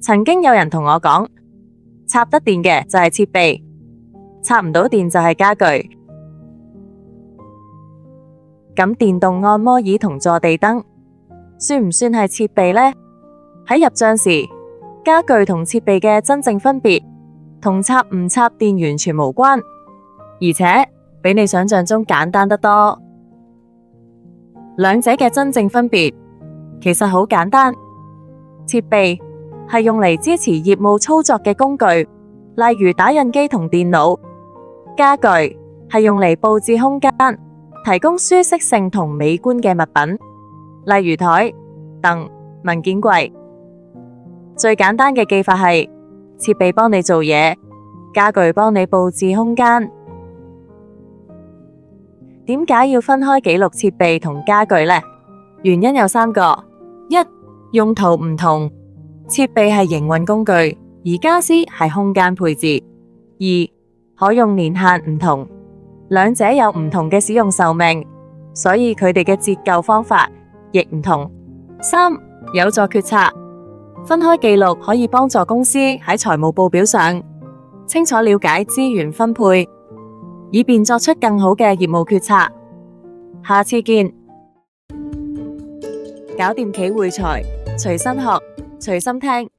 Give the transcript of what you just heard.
曾經有人同我講，插得電嘅就係設備，插唔到電就係家具。咁電動按摩椅同坐地燈算唔算係設備呢？喺入賬時，家具同設備嘅真正分別同插唔插電完全無關，而且比你想象中簡單得多。兩者嘅真正分別其實好簡單，設備係用嚟支持業務操作嘅工具，例如打印機同電腦；家具係用嚟佈置空間，提供舒適性同美觀嘅物品，例如台、凳、文件櫃。最簡單嘅記法係設備幫你做嘢，家具幫你佈置空間。點解要分開記錄設備同家具呢？原因有3個：一、用途唔同，設備係營運工具，而家私係空間配置；二、可用年限唔同，兩者有唔同嘅使用壽命，所以佢哋嘅折舊方法亦唔同；三、有助決策，分開記錄可以幫助公司喺財務報表上清楚了解資源分配，以便作出更好嘅業務決策。下次見。搞掂企會財，隨心學，隨心聽。